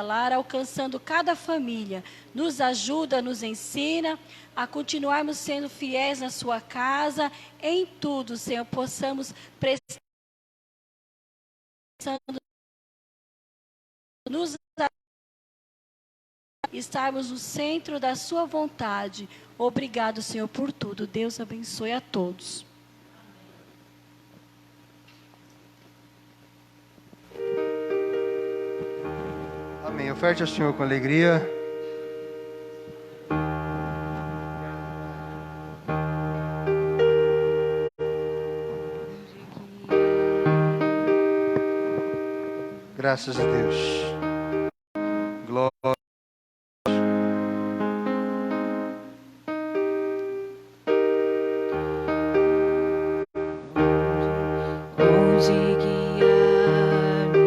lar, alcançando cada família. Nos ajuda, nos ensina a continuarmos sendo fiéis na sua casa, em tudo, Senhor, possamos prestar, nos estarmos no centro da sua vontade. Obrigado, Senhor, por tudo. Deus abençoe a todos. Amém. Oferte ao Senhor com alegria. Graças a Deus. Glória. Onde guiar-me,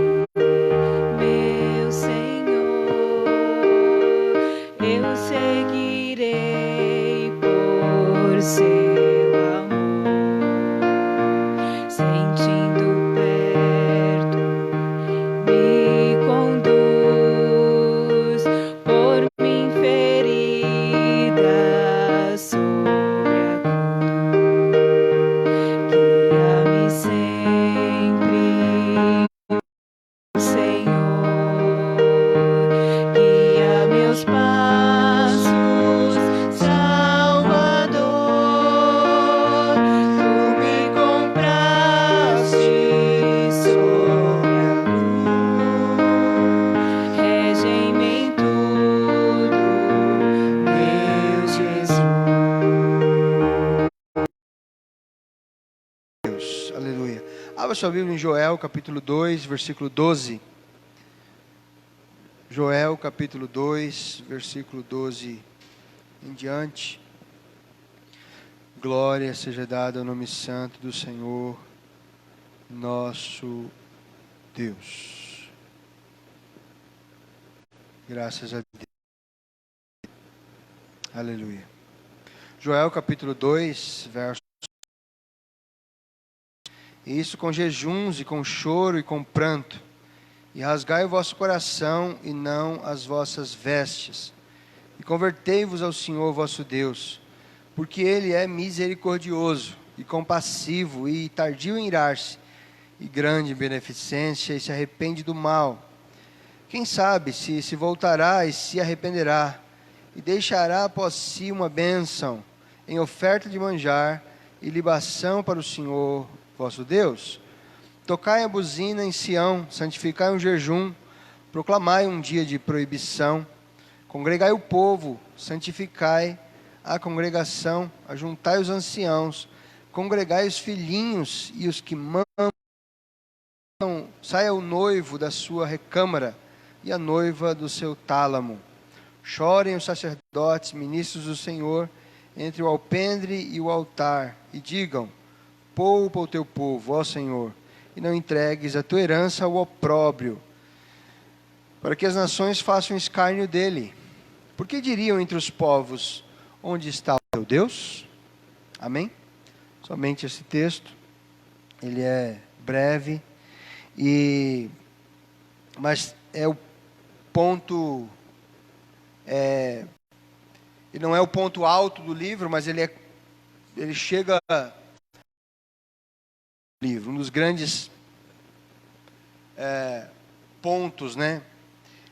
meu Senhor, eu seguirei por seu amor, sentindo perto, me conduz por mim ferida sobre a cruz. Guia-me sempre, Senhor, guia meus passos, Salvador. Tu me compraste sobre a cruz, rege-me em tudo, meu Jesus. Deus. Aleluia. Abra sua Bíblia em Joel, capítulo 2, versículo 12. Joel, capítulo 2, versículo 12 em diante. Glória seja dada ao nome santo do Senhor, nosso Deus. Graças a Deus. Aleluia. Joel, capítulo 2, verso. E isso com jejuns e com choro e com pranto. E rasgai o vosso coração e não as vossas vestes. E convertei-vos ao Senhor vosso Deus, porque Ele é misericordioso e compassivo e tardio em irar-se, e grande em beneficência, e se arrepende do mal. Quem sabe se voltará e se arrependerá, e deixará após si uma bênção em oferta de manjar e libação para o Senhor vosso Deus. Tocai a buzina em Sião, santificai um jejum, proclamai um dia de proibição, congregai o povo, santificai a congregação, ajuntai os anciãos, congregai os filhinhos e os que mamam, saia o noivo da sua recâmara e a noiva do seu tálamo. Chorem os sacerdotes, ministros do Senhor, entre o alpendre e o altar, e digam: poupa o teu povo, ó Senhor, e não entregues a tua herança ao opróbrio, para que as nações façam escárnio dele. Porque diriam entre os povos: onde está o teu Deus? Amém? Somente esse texto, ele é breve, mas é o ponto, ele não é o ponto alto do livro, mas ele chega livro, um dos grandes pontos, né,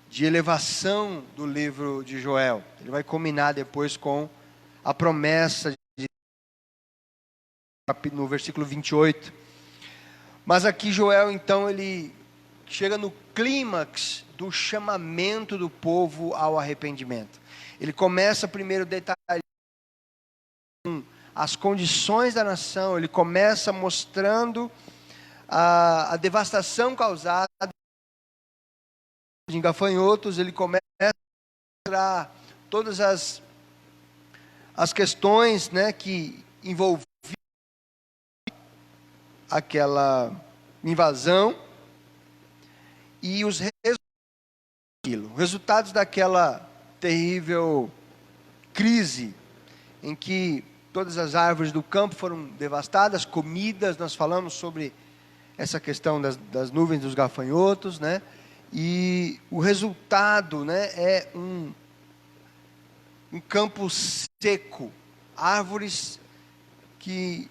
de elevação do livro de Joel. Ele vai culminar depois com a promessa no versículo 28. Mas aqui Joel, então, ele chega no clímax do chamamento do povo ao arrependimento. Ele começa primeiro detalhando as condições da nação, ele começa mostrando a devastação causada em gafanhotos, ele começa a mostrar todas as questões, né, que envolviam aquela invasão e os resultados daquela terrível crise em que todas as árvores do campo foram devastadas, comidas. Nós falamos sobre essa questão das nuvens dos gafanhotos, né? E o resultado, né, é um campo seco, árvores que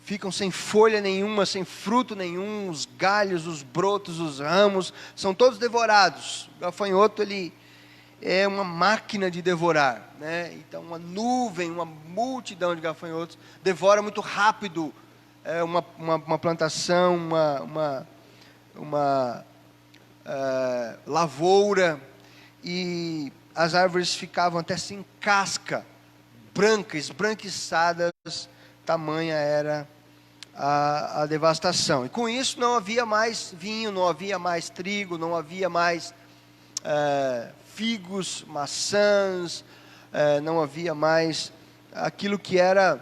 ficam sem folha nenhuma, sem fruto nenhum, os galhos, os brotos, os ramos, são todos devorados. O gafanhoto, ele é uma máquina de devorar, né? Então, uma nuvem, uma multidão de gafanhotos devora muito rápido uma plantação, uma lavoura, e as árvores ficavam até sem casca, brancas, esbranquiçadas, tamanha era a devastação. E com isso não havia mais vinho, não havia mais trigo, não havia mais figos, maçãs, não havia mais aquilo que era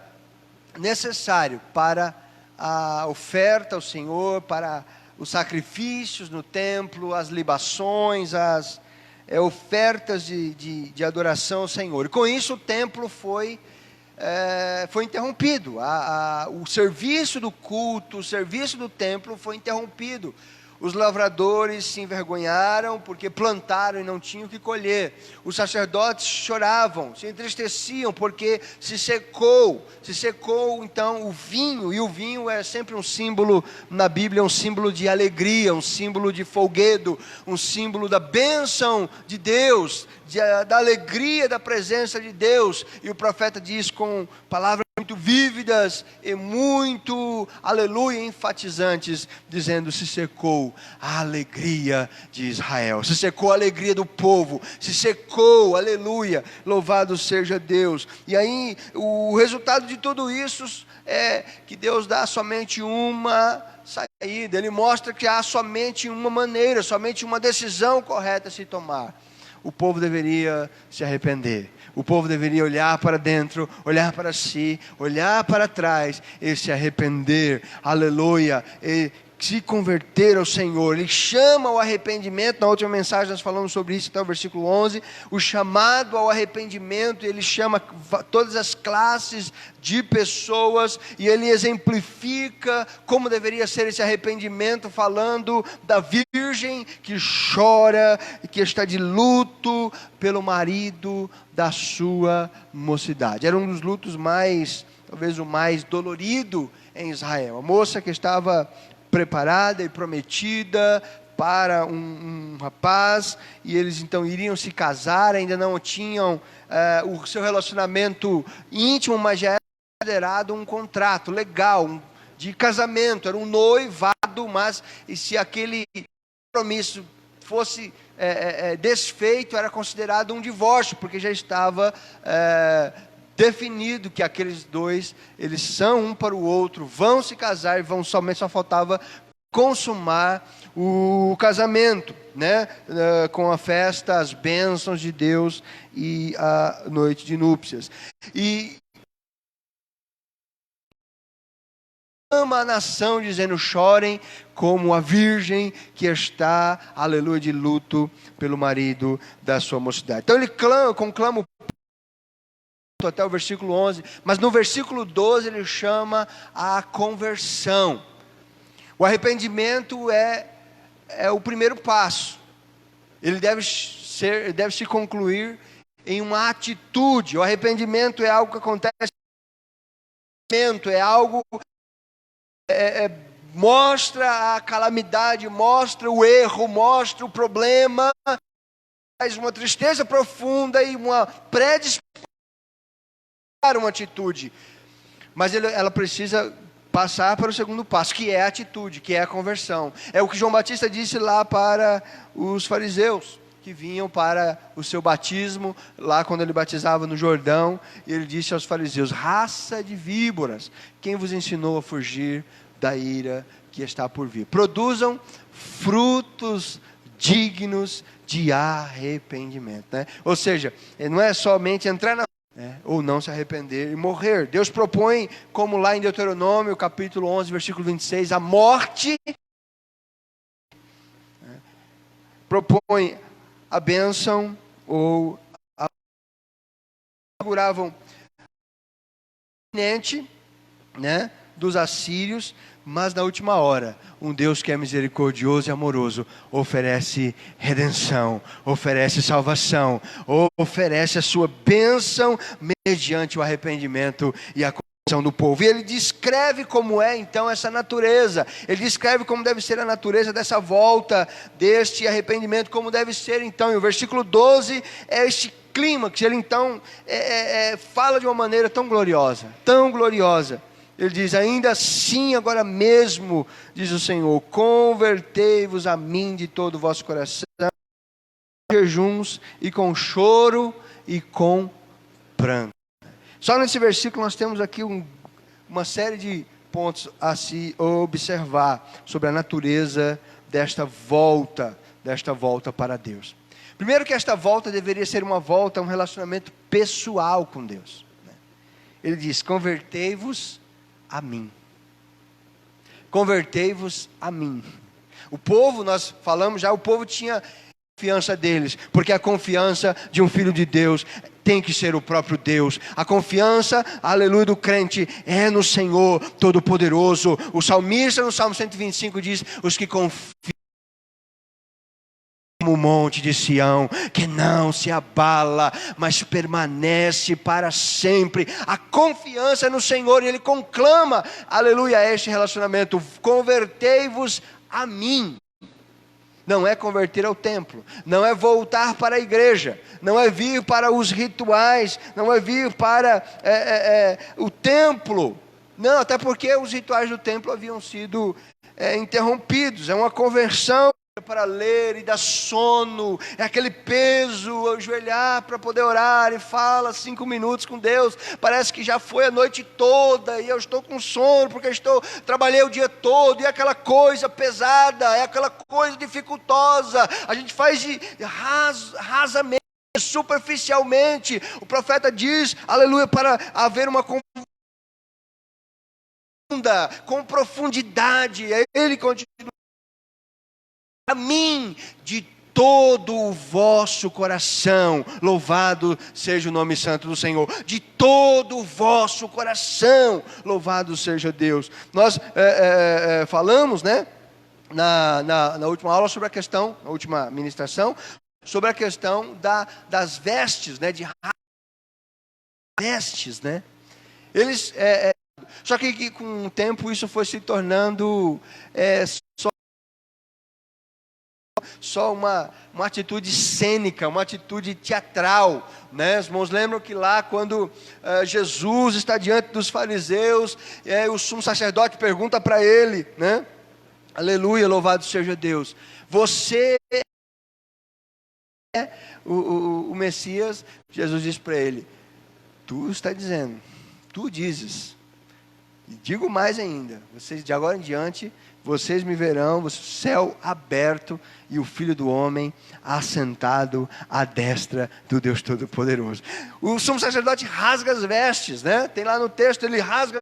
necessário para a oferta ao Senhor, para os sacrifícios no templo, as libações, as ofertas de adoração ao Senhor. E com isso o templo foi interrompido, o serviço do culto, o serviço do templo foi interrompido. Os lavradores se envergonharam porque plantaram e não tinham o que colher. Os sacerdotes choravam, se entristeciam porque se secou então o vinho, e o vinho é sempre um símbolo na Bíblia, um símbolo de alegria, um símbolo de folguedo, um símbolo da bênção de Deus, da alegria da presença de Deus. E o profeta diz com palavras muito vívidas e muito, aleluia, enfatizantes, dizendo: se secou a alegria de Israel, se secou a alegria do povo, se secou, aleluia, louvado seja Deus. E aí o resultado de tudo isso é que Deus dá somente uma saída, Ele mostra que há somente uma maneira, somente uma decisão correta a se tomar. O povo deveria se arrepender. O povo deveria olhar para dentro, olhar para si, olhar para trás e se arrepender. Aleluia. E se converter ao Senhor. Ele chama ao arrependimento. Na última mensagem nós falamos sobre isso até o versículo 11. O chamado ao arrependimento. Ele chama todas as classes de pessoas. E ele exemplifica como deveria ser esse arrependimento, falando da virgem que chora, que está de luto pelo marido da sua mocidade. Era um dos lutos talvez o mais dolorido em Israel. A moça que estava preparada e prometida para um rapaz, e eles então iriam se casar, ainda não tinham o seu relacionamento íntimo, mas já era considerado um contrato legal, de casamento, era um noivado, mas e se aquele compromisso fosse desfeito, era considerado um divórcio, porque já estava definido que aqueles dois, eles são um para o outro, vão se casar e só faltava consumar o casamento, né? Com a festa, as bênçãos de Deus e a noite de núpcias. E ama a nação, dizendo: chorem como a virgem que está, aleluia, de luto pelo marido da sua mocidade. Então ele conclama até o versículo 11, mas no versículo 12 ele chama a conversão. O arrependimento é o primeiro passo. Ele deve se concluir em uma atitude. O arrependimento é algo que acontece, é algo mostra a calamidade, mostra o erro, mostra o problema, traz uma tristeza profunda e uma predisposição a uma atitude. Mas ela precisa passar para o segundo passo, que é a atitude, que é a conversão. É o que João Batista disse lá para os fariseus, que vinham para o seu batismo, lá quando ele batizava no Jordão, e ele disse aos fariseus: raça de víboras, quem vos ensinou a fugir da ira que está por vir? Produzam frutos dignos de arrependimento, né? Ou seja, não é somente entrar ou não se arrepender e morrer. Deus propõe, como lá em Deuteronômio, capítulo 11, versículo 26, a morte, propõe a bênção ou a seguravam, né, dos assírios, Mas na última hora, um Deus que é misericordioso e amoroso oferece redenção, oferece salvação, oferece a sua bênção mediante o arrependimento e a conversão do povo. E ele descreve como é então essa natureza. Ele descreve como deve ser a natureza dessa volta, deste arrependimento, como deve ser então. E o versículo 12 é este clímax. Ele então fala de uma maneira tão gloriosa, tão gloriosa. Ele diz: ainda assim, agora mesmo, diz o Senhor, convertei-vos a mim de todo o vosso coração, com jejuns e com choro e com pranto. Só nesse versículo nós temos aqui uma série de pontos a se observar sobre a natureza desta volta para Deus. Primeiro, que esta volta deveria ser uma volta, um relacionamento pessoal com Deus. Ele diz: convertei-vos a mim. Convertei-vos a mim. O povo, nós falamos já, o povo tinha confiança deles, porque a confiança de um filho de Deus tem que ser o próprio Deus. A confiança, aleluia, do crente é no Senhor Todo-Poderoso. O salmista no Salmo 125 diz: os que confiam como o monte de Sião, que não se abala, mas permanece para sempre. A confiança no Senhor, e ele conclama, aleluia, este relacionamento: convertei-vos a mim. Não é converter ao templo, não é voltar para a igreja, não é vir para os rituais, não é vir para o templo. Não, até porque os rituais do templo haviam sido interrompidos. É uma conversão para ler e dar sono, é aquele peso, ajoelhar para poder orar e fala 5 minutos com Deus, parece que já foi a noite toda e eu estou com sono porque trabalhei o dia todo, e é aquela coisa pesada, é aquela coisa dificultosa, a gente faz de rasamente, superficialmente. O profeta diz, aleluia, para haver uma com profundidade. Ele continua: a mim de todo o vosso coração, louvado seja o nome santo do Senhor. De todo o vosso coração, louvado seja Deus. Nós falamos, né, na última aula sobre a questão, na última ministração, sobre a questão das vestes, né, de vestes, né. Eles, só que com o tempo isso foi se tornando só uma atitude cênica, uma atitude teatral, né? Os irmãos lembram que lá quando Jesus está diante dos fariseus, o sumo sacerdote pergunta para ele, né? Aleluia, louvado seja Deus, você é o Messias? Jesus diz para ele: tu está dizendo, tu dizes, e digo mais ainda, vocês de agora em diante, vocês me verão, o céu aberto e o Filho do Homem assentado à destra do Deus Todo-Poderoso. O sumo sacerdote rasga as vestes, né? Tem lá no texto, ele rasga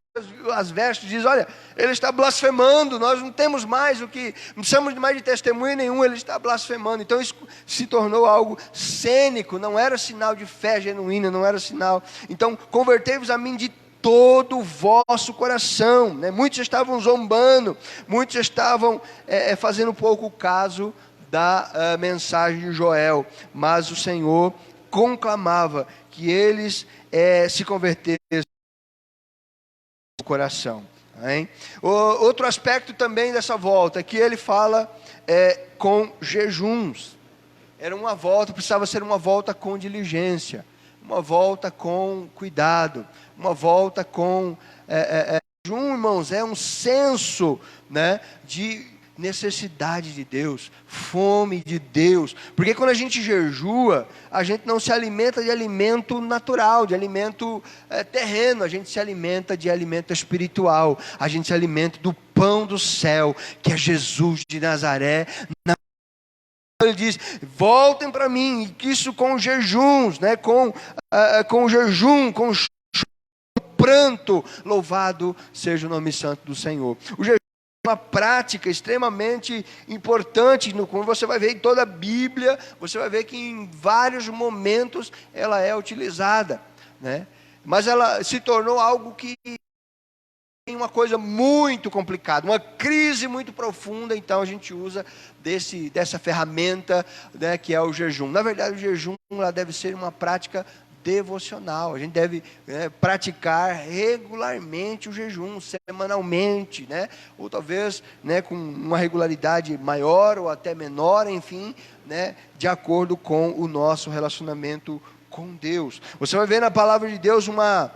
as vestes, diz: olha, ele está blasfemando, nós não temos mais não precisamos mais de testemunho nenhum, ele está blasfemando. Então isso se tornou algo cênico, não era sinal de fé genuína, não era sinal. Então, convertei-vos a mim de todo o vosso coração, né? Muitos estavam zombando, muitos estavam fazendo pouco caso da mensagem de Joel, mas o Senhor conclamava que eles se convertessem no coração, hein? Outro aspecto também dessa volta, que ele fala com jejuns. Era uma volta, precisava ser uma volta com diligência, uma volta com cuidado, uma volta com jejum, irmãos, é um senso, né, de necessidade de Deus, fome de Deus, porque quando a gente jejua, a gente não se alimenta de alimento natural, de alimento terreno, a gente se alimenta de alimento espiritual, a gente se alimenta do pão do céu, que é Jesus de Nazaré. Ele diz: voltem para mim, isso com jejuns, né? com jejum, com pranto, louvado seja o nome santo do Senhor. O jejum é uma prática extremamente importante, como você vai ver em toda a Bíblia, você vai ver que em vários momentos ela é utilizada, né? Mas ela se tornou algo que uma coisa muito complicada, uma crise muito profunda, então a gente usa dessa ferramenta, né, que é o jejum. Na verdade, o jejum lá deve ser uma prática devocional. A gente deve praticar regularmente o jejum, semanalmente, né? Ou talvez, né, com uma regularidade maior ou até menor, enfim, né, de acordo com o nosso relacionamento com Deus. Você vai ver na palavra de Deus uma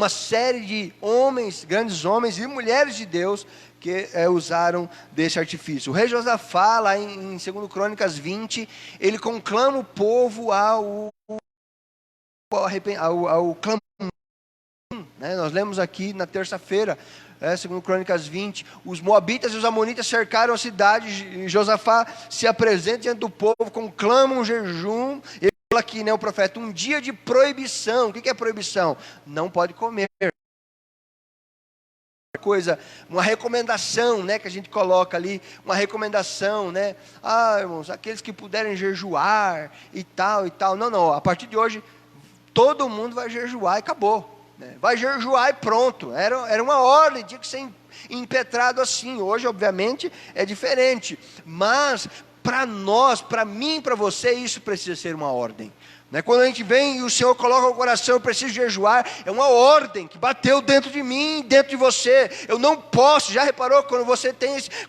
série de homens, grandes homens e mulheres de Deus que usaram desse artifício. O rei Josafá, lá em 2 Crônicas 20, ele conclama o povo ao clamor, né? Nós lemos aqui na terça-feira, 2 Crônicas 20, os moabitas e os amonitas cercaram a cidade, e Josafá se apresenta diante do povo, conclama um jejum. Ele fala aqui, né, o profeta, um dia de proibição. O que é proibição? Não pode comer. Uma recomendação, né, que a gente coloca ali, uma recomendação, né, irmãos, aqueles que puderem jejuar e tal, não, a partir de hoje, todo mundo vai jejuar e acabou, né? Vai jejuar e pronto. Era uma ordem, tinha que ser impetrado assim. Hoje, obviamente, é diferente, mas para nós, para mim, para você, isso precisa ser uma ordem, né? Quando a gente vem e o Senhor coloca no coração, eu preciso jejuar, é uma ordem que bateu dentro de mim, dentro de você. Eu não posso. Já reparou quando você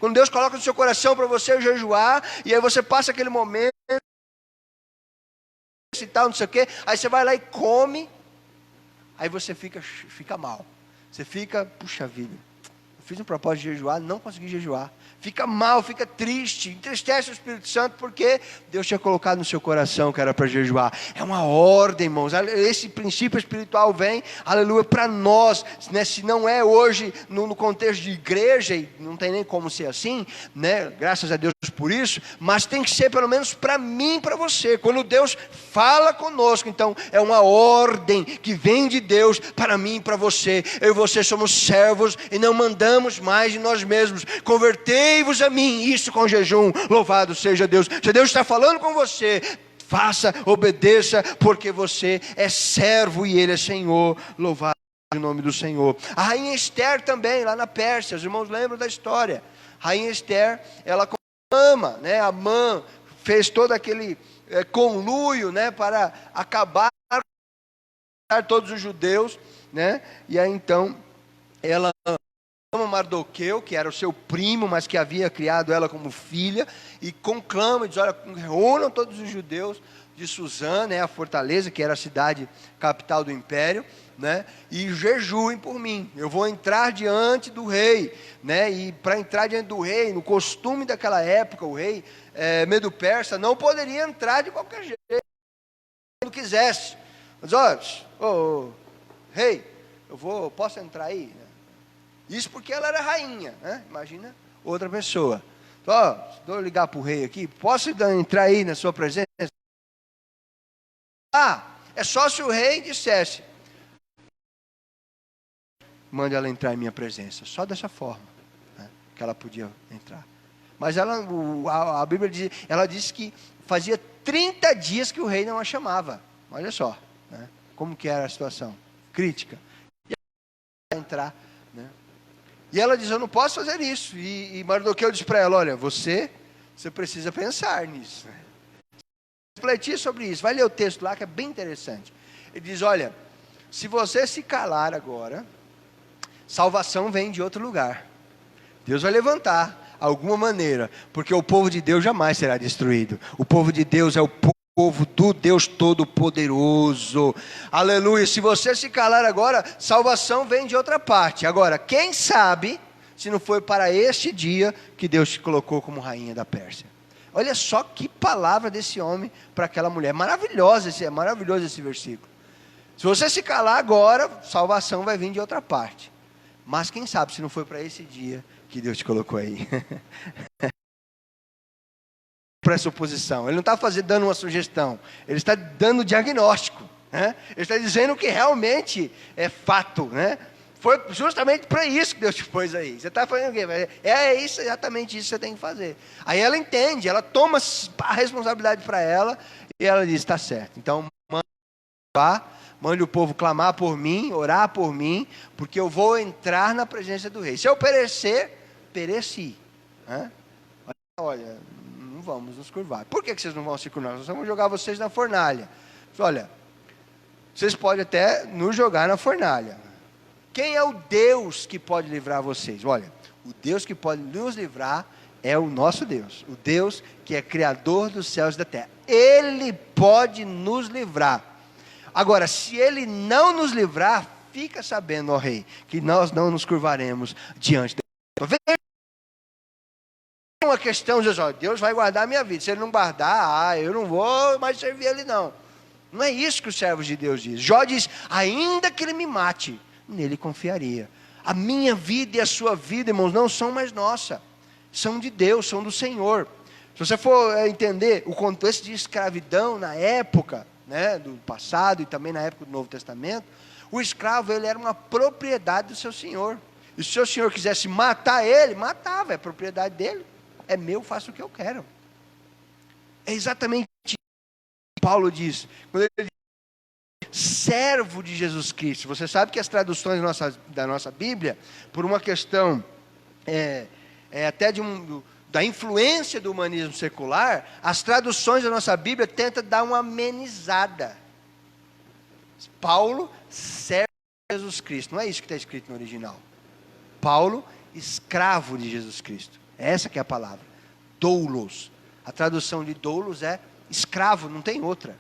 quando Deus coloca no seu coração para você jejuar, e aí você passa aquele momento e tal, não sei o quê, aí você vai lá e come, aí você fica mal, você fica, puxa vida, eu fiz um propósito de jejuar, não consegui jejuar, fica mal, fica triste, entristece o Espírito Santo, porque Deus tinha colocado no seu coração que era para jejuar. É uma ordem, irmãos. Esse princípio espiritual vem, aleluia, para nós, né? Se não é hoje no contexto de igreja, e não tem nem como ser assim, né? Graças a Deus por isso, mas tem que ser pelo menos para mim e para você. Quando Deus fala conosco, então é uma ordem que vem de Deus para mim e para você. Eu e você somos servos e não mandamos mais de nós mesmos. Convertei-vos a mim, isso com jejum. Louvado seja Deus. Se Deus está falando com você, faça, obedeça, porque você é servo e Ele é Senhor. Louvado seja o nome do Senhor. A rainha Esther também, lá na Pérsia, os irmãos lembram da história. A rainha Esther, ela ama, né? Amã fez todo aquele conluio, né, para acabar com todos os judeus, né? E aí então ela ama Mardoqueu, que era o seu primo, mas que havia criado ela como filha, e conclama, diz: olha, reúnam todos os judeus de Suzã, né, a fortaleza, que era a cidade capital do império, né, e jejuem por mim. Eu vou entrar diante do rei, né, e para entrar diante do rei, no costume daquela época, o rei Medo-Persa não poderia entrar de qualquer jeito, quando quisesse. Mas olha, rei, posso entrar aí? Isso porque ela era rainha, né? Imagina outra pessoa. Então, vou ligar para o rei aqui, posso entrar aí na sua presença? É só se o rei dissesse: mande ela entrar em minha presença. Só dessa forma, né, que ela podia entrar. Mas a Bíblia diz, ela disse que fazia 30 dias que o rei não a chamava. Olha só, né, como que era a situação crítica. E ela entrar, né? E ela diz: eu não posso fazer isso. E Mardoqueu diz para ela: olha, você precisa pensar nisso, né? Refletir sobre isso. Vai ler o texto lá, que é bem interessante. Ele diz: olha, se você se calar agora, salvação vem de outro lugar. Deus vai levantar alguma maneira, porque o povo de Deus jamais será destruído. O povo de Deus é o povo do Deus Todo-Poderoso. Aleluia. Se você se calar agora, salvação vem de outra parte. Agora, quem sabe se não foi para este dia que Deus te colocou como rainha da Pérsia. Olha só que palavra desse homem para aquela mulher. Maravilhoso esse versículo. Se você se calar agora, salvação vai vir de outra parte. Mas quem sabe se não foi para esse dia que Deus te colocou aí. Pressuposição. Ele não está dando uma sugestão. Ele está dando diagnóstico, né? Ele está dizendo que realmente é fato, né? Foi justamente para isso que Deus te pôs aí. Você está fazendo o quê? Isso, exatamente isso que você tem que fazer. Aí ela entende, ela toma a responsabilidade para ela, e ela diz: está certo. Então, vá, mande o povo clamar por mim, orar por mim, porque eu vou entrar na presença do rei. Se eu perecer, pereci. Olha, não vamos nos curvar. Por que vocês não vão se curvar? Nós vamos jogar vocês na fornalha. Olha, vocês podem até nos jogar na fornalha. Quem é o Deus que pode livrar vocês? Olha, o Deus que pode nos livrar é o nosso Deus. O Deus que é criador dos céus e da terra. Ele pode nos livrar. Agora, se Ele não nos livrar, fica sabendo, ó rei, que nós não nos curvaremos diante dele. Uma questão, diz, ó, Deus vai guardar a minha vida. Se Ele não guardar, eu não vou mais servir Ele não. Não é isso que os servos de Deus dizem. Jó diz, ainda que Ele me mate, nele confiaria. A minha vida e a sua vida, irmãos, não são mais nossa. São de Deus, são do Senhor. Se você for entender o contexto de escravidão na época, né, do passado e também na época do Novo Testamento, o escravo ele era uma propriedade do seu senhor. E se o seu senhor quisesse matar ele, matava, é propriedade dele. É meu, faço o que eu quero. É exatamente isso que Paulo diz. Quando ele diz, servo de Jesus Cristo. Você sabe que as traduções da nossa Bíblia, por uma questão até da influência do humanismo secular, as traduções da nossa Bíblia tentam dar uma amenizada. Paulo, servo de Jesus Cristo. Não é isso que está escrito no original. Paulo, escravo de Jesus Cristo. Essa que é a palavra. Doulos. A tradução de doulos é escravo, não tem outra.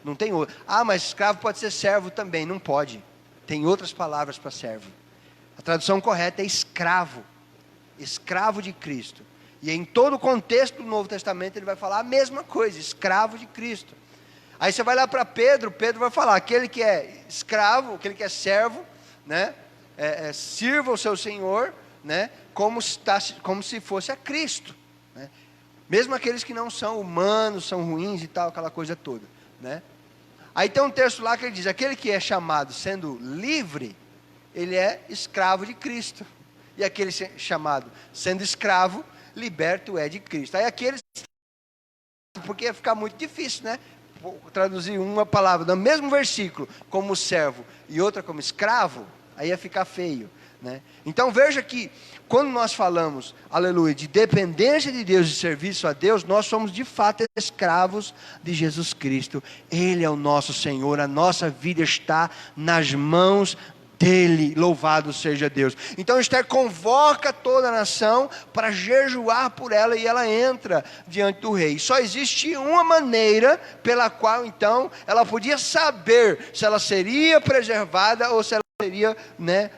Não tem outra. Ah, mas escravo pode ser servo também. Não pode. Tem outras palavras para servo. A tradução correta é escravo. Escravo de Cristo. E em todo o contexto do Novo Testamento ele vai falar a mesma coisa, escravo de Cristo. Aí você vai lá para Pedro, Pedro vai falar, aquele que é escravo, aquele que é servo, né, sirva o seu Senhor, né, como se fosse a Cristo, né? Mesmo aqueles que não são humanos, são ruins e tal, aquela coisa toda, né? Aí tem um texto lá que ele diz, aquele que é chamado sendo livre, ele é escravo de Cristo. E aquele chamado sendo escravo, liberto é de Cristo. Aí aqueles, porque ia ficar muito difícil, né? Traduzir uma palavra no mesmo versículo como servo e outra como escravo, aí ia ficar feio, né? Então veja que quando nós falamos, aleluia, de dependência de Deus, de serviço a Deus, nós somos de fato escravos de Jesus Cristo. Ele é o nosso Senhor, a nossa vida está nas mãos dele, louvado seja Deus. Então Esther convoca toda a nação para jejuar por ela e ela entra diante do rei. Só existe uma maneira pela qual então ela podia saber se ela seria preservada ou se ela seria, né,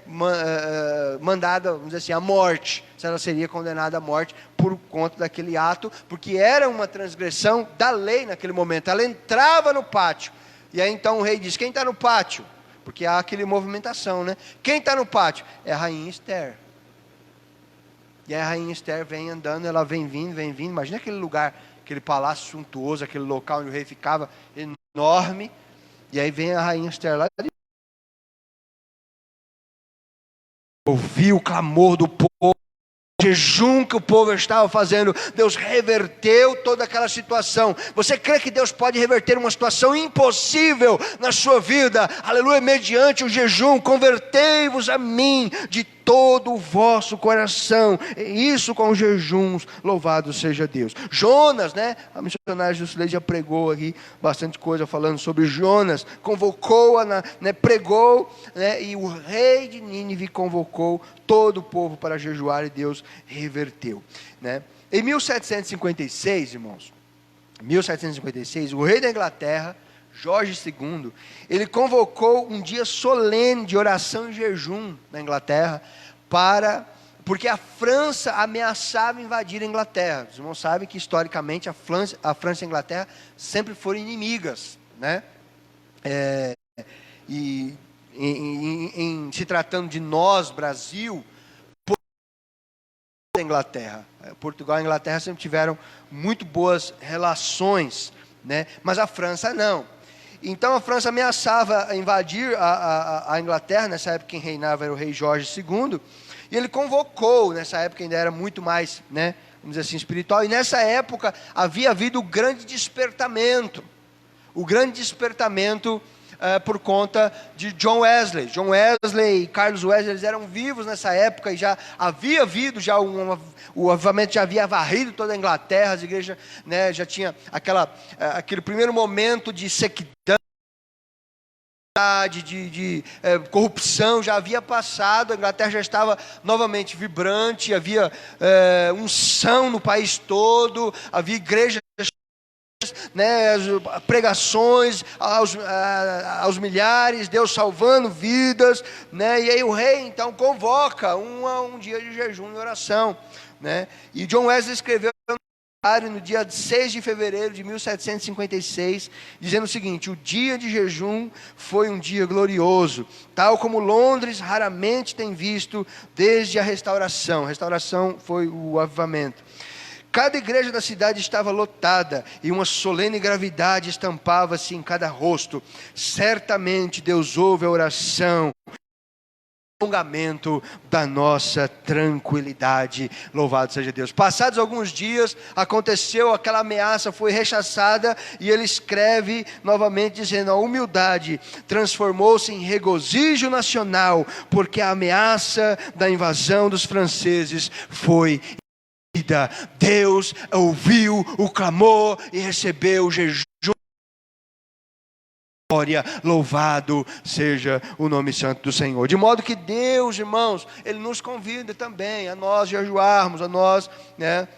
mandada, vamos dizer assim, à morte, se ela seria condenada à morte por conta daquele ato, porque era uma transgressão da lei naquele momento. Ela entrava no pátio e aí então o rei diz, quem está no pátio? Porque há aquela movimentação, né? Quem está no pátio? É a rainha Esther. E a rainha Esther vem andando, ela vem vindo. Imagina aquele lugar, aquele palácio suntuoso, aquele local onde o rei ficava, enorme. E aí vem a rainha Esther lá. Ouviu o clamor do povo. O jejum que o povo estava fazendo, Deus reverteu toda aquela situação. Você crê que Deus pode reverter uma situação impossível na sua vida? Aleluia, mediante o jejum, convertei-vos a mim de todo o vosso coração, isso com jejuns, louvado seja Deus. Jonas, né, a missionária Jusilei já pregou aqui bastante coisa falando sobre Jonas, convocou, né, pregou, né, e o rei de Nínive convocou todo o povo para jejuar e Deus reverteu, né. Em 1756, irmãos, 1756, o rei da Inglaterra, Jorge II, ele convocou um dia solene de oração e jejum na Inglaterra, porque a França ameaçava invadir a Inglaterra. Os irmãos sabem que historicamente a França e a Inglaterra sempre foram inimigas, né? E em se tratando de nós, Brasil, a Inglaterra, Portugal e a Inglaterra sempre tiveram muito boas relações, né? Mas a França não. Então a França ameaçava invadir a Inglaterra. Nessa época quem reinava era o rei Jorge II, e ele convocou, nessa época ainda era muito mais, né, vamos dizer assim, espiritual, e nessa época havia havido o grande despertamento por conta de John Wesley. John Wesley e Carlos Wesley, eles eram vivos nessa época e já havia havido, o avivamento já havia varrido toda a Inglaterra, as igrejas, né, já tinha aquele primeiro momento de sequidão, de corrupção já havia passado, a Inglaterra já estava novamente vibrante, havia unção no país todo, havia igrejas, né, pregações aos milhares, Deus salvando vidas, né, e aí o rei então convoca um dia de jejum e oração, né, e John Wesley escreveu no dia 6 de fevereiro de 1756, dizendo o seguinte: o dia de jejum foi um dia glorioso, tal como Londres raramente tem visto desde a restauração. A restauração foi o avivamento. Cada igreja da cidade estava lotada e uma solene gravidade estampava-se em cada rosto. Certamente Deus ouve a oração, prolongamento da nossa tranquilidade. Louvado seja Deus. Passados alguns dias, aconteceu, aquela ameaça foi rechaçada, e ele escreve novamente dizendo: a humildade transformou-se em regozijo nacional, porque a ameaça da invasão dos franceses foi ida. Deus ouviu o clamor e recebeu o jejum. Glória, louvado seja o nome santo do Senhor. De modo que Deus, irmãos, Ele nos convida também a nós jejuarmos, a nós, né,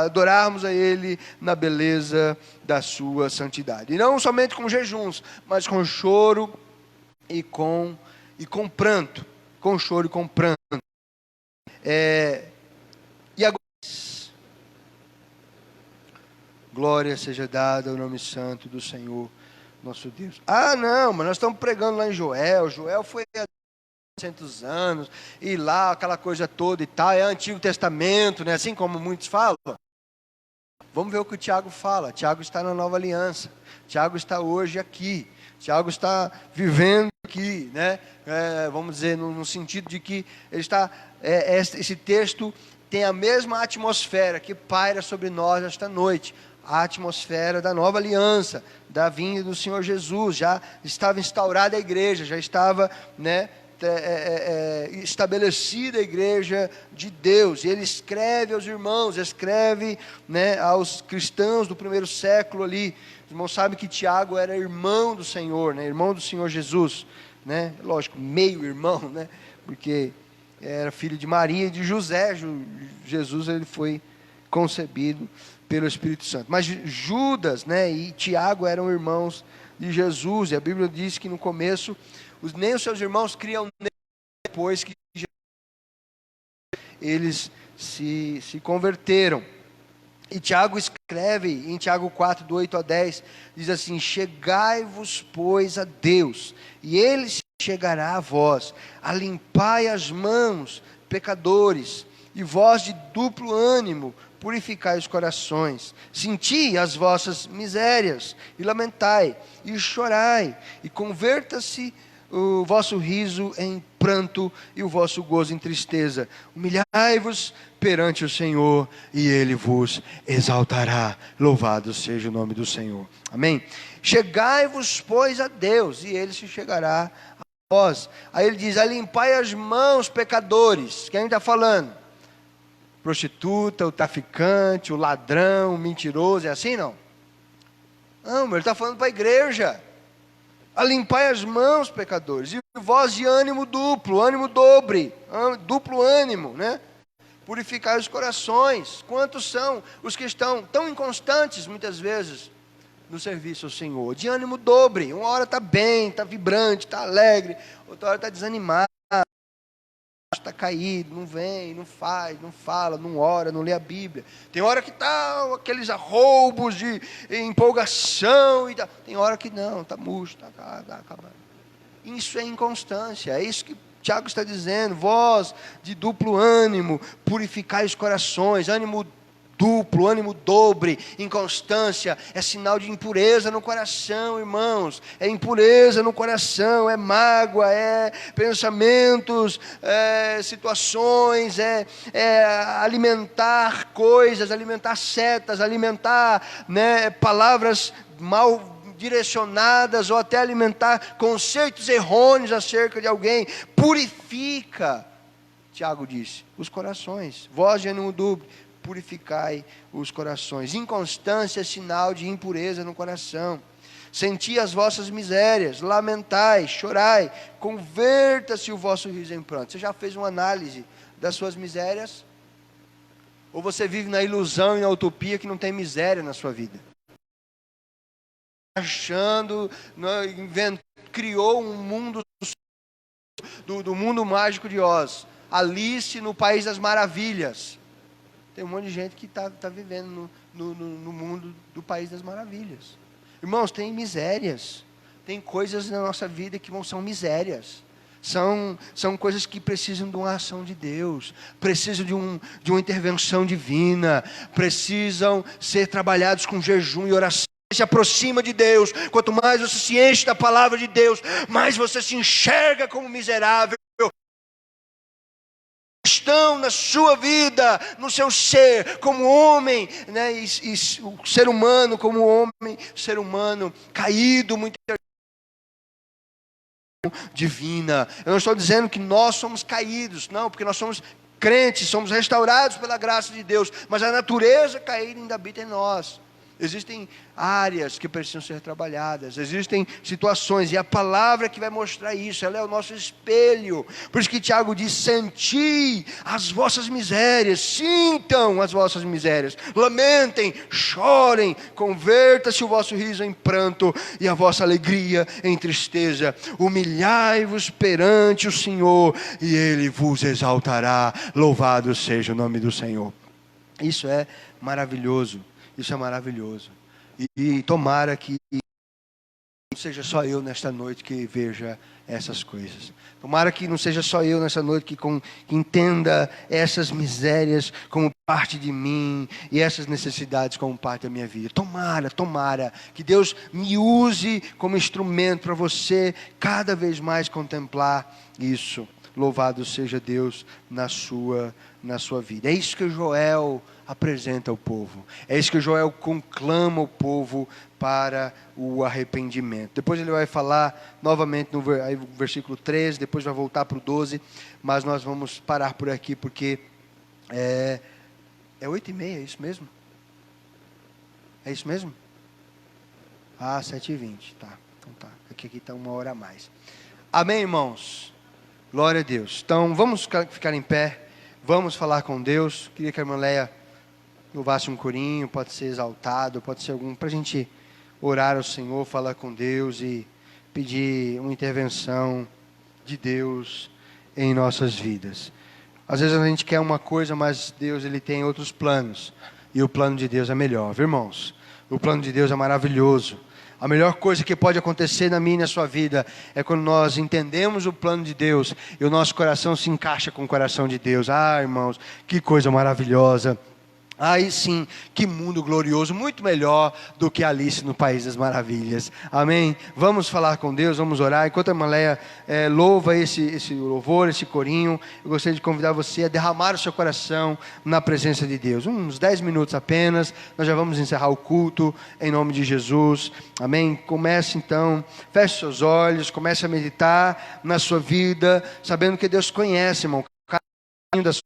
adorarmos a Ele na beleza da sua santidade. E não somente com jejuns, mas com choro e com pranto. Com choro e com pranto. E agora, glória seja dada ao nome santo do Senhor nosso Deus. Ah, não, mas nós estamos pregando lá em Joel. Joel foi há 400 anos, e lá aquela coisa toda e tal, é Antigo Testamento, né? Assim como muitos falam. Vamos ver o que o Tiago fala. Tiago está na nova aliança. Tiago está hoje aqui. Tiago está vivendo aqui, né? Vamos dizer, no sentido de que ele está, esse texto tem a mesma atmosfera que paira sobre nós esta noite. A atmosfera da nova aliança, da vinda do Senhor Jesus. Já estava instaurada a igreja, já estava, né, estabelecida a igreja de Deus. E ele escreve aos irmãos, escreve, né, aos cristãos do primeiro século ali. Os irmãos sabem que Tiago era irmão do Senhor, né, irmão do Senhor Jesus, né, lógico, meio irmão, né, porque era filho de Maria e de José. Jesus, ele foi concebido pelo Espírito Santo. Mas Judas, né, e Tiago eram irmãos de Jesus, e a Bíblia diz que no começo nem os seus irmãos criam nele, depois que eles se converteram. E Tiago escreve em Tiago 4, do 8 a 10, diz assim: chegai-vos, pois, a Deus, e Ele chegará a vós. Alimpai as mãos, pecadores, e vós de duplo ânimo, purificai os corações. Senti as vossas misérias, e lamentai, e chorai, e converta-se o vosso riso em pranto e o vosso gozo em tristeza. Humilhai-vos perante o Senhor, e Ele vos exaltará. Louvado seja o nome do Senhor. Amém? Chegai-vos, pois, a Deus, e Ele se chegará a vós. Aí ele diz: alimpai as mãos, pecadores. Quem está falando? Prostituta, o traficante, o ladrão, o mentiroso, é assim não? Não, mas ele está falando para a igreja. Alimpai as mãos, pecadores, e vós de ânimo duplo, ânimo dobre, duplo ânimo, né? Purificai os corações. Quantos são os que estão tão inconstantes, muitas vezes, no serviço ao Senhor? De ânimo dobre, uma hora está bem, está vibrante, está alegre, outra hora está desanimado, está caído, não vem, não faz, não fala, não ora, não lê a Bíblia. Tem hora que está aqueles arroubos de empolgação, e tem hora que não, está murcho, está acabando. Isso é inconstância, é isso que Tiago está dizendo. Vós de duplo ânimo, purificai os corações. Ânimo duplo, ânimo dobre, inconstância, é sinal de impureza no coração, irmãos. É impureza no coração, é mágoa, é pensamentos, situações, é alimentar coisas, alimentar setas, alimentar, né, palavras mal direcionadas ou até alimentar conceitos errôneos acerca de alguém. Purifica, Tiago disse, os corações. Vós, gênero dúbio, purificai os corações. Inconstância é sinal de impureza no coração. Senti as vossas misérias, lamentai, chorai, converta-se o vosso riso em pranto. Você já fez uma análise das suas misérias? Ou você vive na ilusão e na utopia que não tem miséria na sua vida? Achando, criou um mundo do mundo mágico de Oz. Alice no País das Maravilhas. Tem um monte de gente que está vivendo no mundo do País das Maravilhas. Irmãos, tem misérias. Tem coisas na nossa vida que são misérias. São coisas que precisam de uma ação de Deus. Precisam de uma intervenção divina. Precisam ser trabalhados com jejum e oração. Se aproxima de Deus. Quanto mais você se enche da palavra de Deus, mais você se enxerga como miserável. Estão na sua vida, no seu ser, como homem, né? e o ser humano, como homem, ser humano caído, muito divina. Eu não estou dizendo que nós somos caídos, não, porque nós somos crentes, somos restaurados pela graça de Deus, mas a natureza caída ainda habita em nós. Existem áreas que precisam ser trabalhadas, existem situações, e a palavra que vai mostrar isso, ela é o nosso espelho. Por isso que Tiago diz: senti as vossas misérias, sintam as vossas misérias, lamentem, chorem, converta-se o vosso riso em pranto e a vossa alegria em tristeza. Humilhai-vos perante o Senhor e Ele vos exaltará. Louvado seja o nome do Senhor. Isso é maravilhoso. Isso é maravilhoso. E tomara que não seja só eu nesta noite que veja essas coisas. Tomara que não seja só eu nessa noite que entenda essas misérias como parte de mim e essas necessidades como parte da minha vida. Tomara que Deus me use como instrumento para você cada vez mais contemplar isso. Louvado seja Deus na sua vida. É isso que Joel apresenta ao povo. É isso que Joel conclama o povo para o arrependimento. Depois ele vai falar novamente no versículo 13, depois vai voltar para o 12, mas nós vamos parar por aqui porque é 8h30, é isso mesmo? É isso mesmo? 7h20, tá. Então tá, aqui está 1 hora a mais. Amém, irmãos? Glória a Deus. Então vamos ficar em pé, vamos falar com Deus. Queria que a irmã Leia louvasse um corinho, pode ser exaltado, pode ser algum, para a gente orar ao Senhor, falar com Deus e pedir uma intervenção de Deus em nossas vidas. Às vezes a gente quer uma coisa, mas Deus ele tem outros planos, e o plano de Deus é melhor, viu, irmãos? O plano de Deus é maravilhoso. A melhor coisa que pode acontecer na minha e na sua vida é quando nós entendemos o plano de Deus e o nosso coração se encaixa com o coração de Deus. Irmãos, que coisa maravilhosa. Aí sim, que mundo glorioso, muito melhor do que Alice no País das Maravilhas. Amém? Vamos falar com Deus, vamos orar. Enquanto a irmã Leia louva esse louvor, esse corinho, eu gostaria de convidar você a derramar o seu coração na presença de Deus. Uns 10 minutos apenas, nós já vamos encerrar o culto em nome de Jesus. Amém? Comece então, feche seus olhos, comece a meditar na sua vida, sabendo que Deus conhece, irmão, cada caminho da sua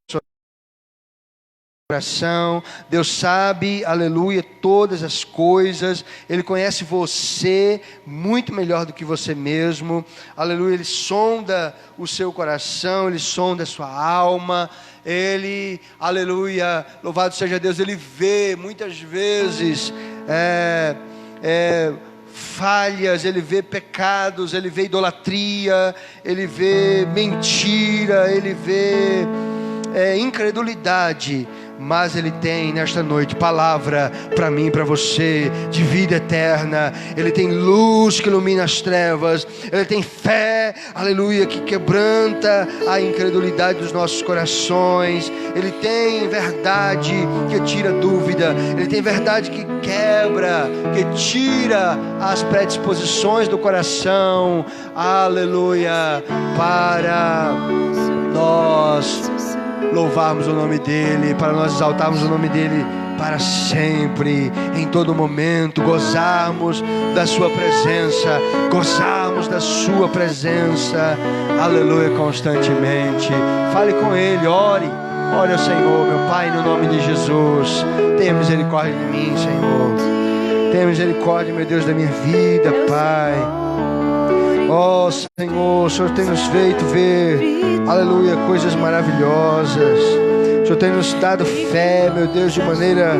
coração. Deus sabe, aleluia, todas as coisas. Ele conhece você muito melhor do que você mesmo, aleluia. Ele sonda o seu coração, Ele sonda a sua alma. Ele, aleluia, louvado seja Deus, Ele vê muitas vezes falhas, Ele vê pecados, Ele vê idolatria, Ele vê mentira, Ele vê incredulidade. Mas Ele tem nesta noite palavra para mim e para você, de vida eterna. Ele tem luz que ilumina as trevas. Ele tem fé, aleluia, que quebranta a incredulidade dos nossos corações. Ele tem verdade que tira dúvida. Ele tem verdade que quebra, que tira as predisposições do coração, aleluia, para nós louvarmos o nome dEle, para nós exaltarmos o nome dEle para sempre, em todo momento, gozarmos da sua presença, gozarmos da sua presença, aleluia, constantemente. Fale com Ele, ore ao Senhor. Meu Pai, no nome de Jesus, tenha misericórdia de mim, Senhor, tenha misericórdia, meu Deus, da minha vida, Pai. Ó Senhor, o Senhor tem nos feito ver, aleluia, coisas maravilhosas. O Senhor tem nos dado fé, meu Deus, de maneira,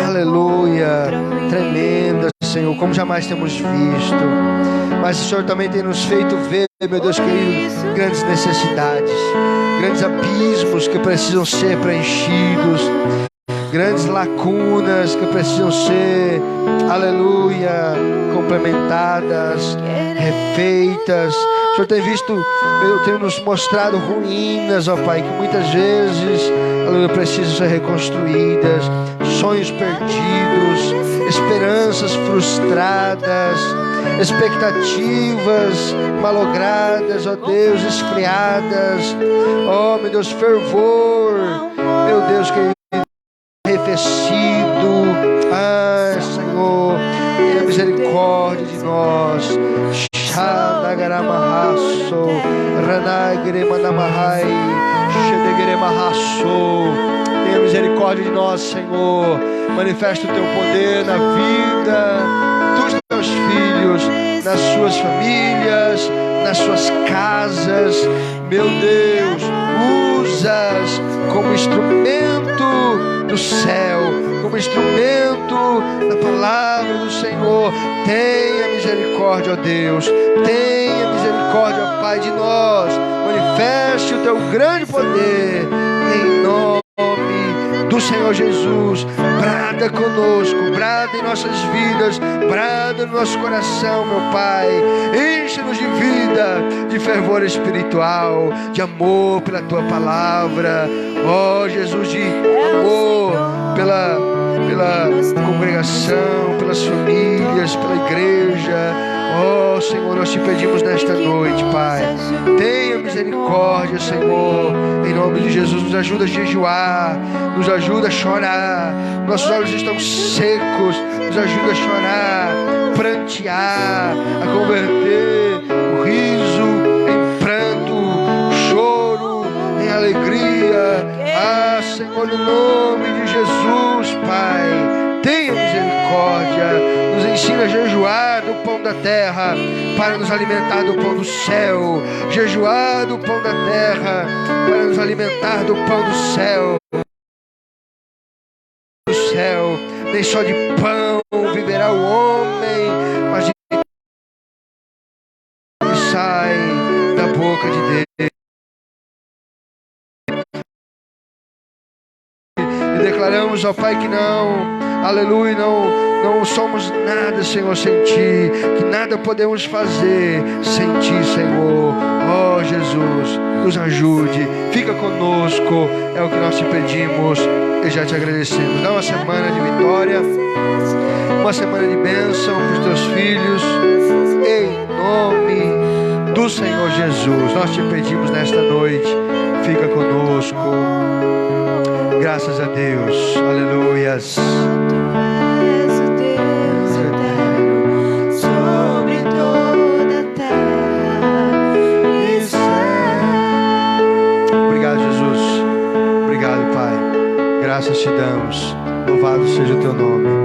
aleluia, tremenda, Senhor, como jamais temos visto. Mas o Senhor também tem nos feito ver, meu Deus querido, grandes necessidades, grandes abismos que precisam ser preenchidos, grandes lacunas que precisam ser, aleluia, complementadas, refeitas. O Senhor tem visto, tem nos mostrado ruínas, ó Pai, que muitas vezes, aleluia, precisam ser reconstruídas, sonhos perdidos, esperanças frustradas, expectativas malogradas, ó Deus, esfriadas, ó meu Deus, fervor, meu Deus querido, arrefecido. Ah, Senhor, tenha misericórdia de nós. Shadagaramahasso, Ranagremanamahai, Shedegeremahasso. Tenha misericórdia de nós, Senhor. Manifesta o teu poder na vida dos teus filhos, nas suas famílias, nas suas casas. Meu Deus, usa-as como instrumento do céu, como instrumento da palavra do Senhor. Tenha misericórdia, ó Deus, tenha misericórdia, ó Pai, de nós. Manifeste o teu grande poder em nome do Senhor Jesus. Brada conosco, brada em nossas vidas, brada no nosso coração, meu Pai. Enche-nos de vida, de fervor espiritual, de amor pela tua palavra, ó Jesus, de amor pela congregação, pelas famílias, pela igreja. Ó Senhor, nós te pedimos nesta noite, Pai, tenha misericórdia, Senhor, em nome de Jesus. Nos ajuda a jejuar, nos ajuda a chorar. Nossos olhos estão secos, nos ajuda a chorar, prantear, a converter o riso em pranto, o choro em alegria. Ah, Senhor, no nome de Jesus, Pai, tenha misericórdia. Nos ensina a jejuar do pão da terra para nos alimentar do pão do céu. Jejuar do pão da terra para nos alimentar do pão do céu. Do céu, nem só de pão viverá o homem, mas de que sai da boca de Deus. E declaramos, ó Pai, que não, aleluia, não somos nada, Senhor, sem Ti, que nada podemos fazer sem Ti, Senhor. Ó Jesus, nos ajude, fica conosco, é o que nós te pedimos e já te agradecemos. Dá uma semana de vitória, uma semana de bênção para os teus filhos, em nome do Senhor Jesus. Nós te pedimos nesta noite, fica conosco. Graças a Deus, aleluias. Graças te damos, louvado seja o teu nome.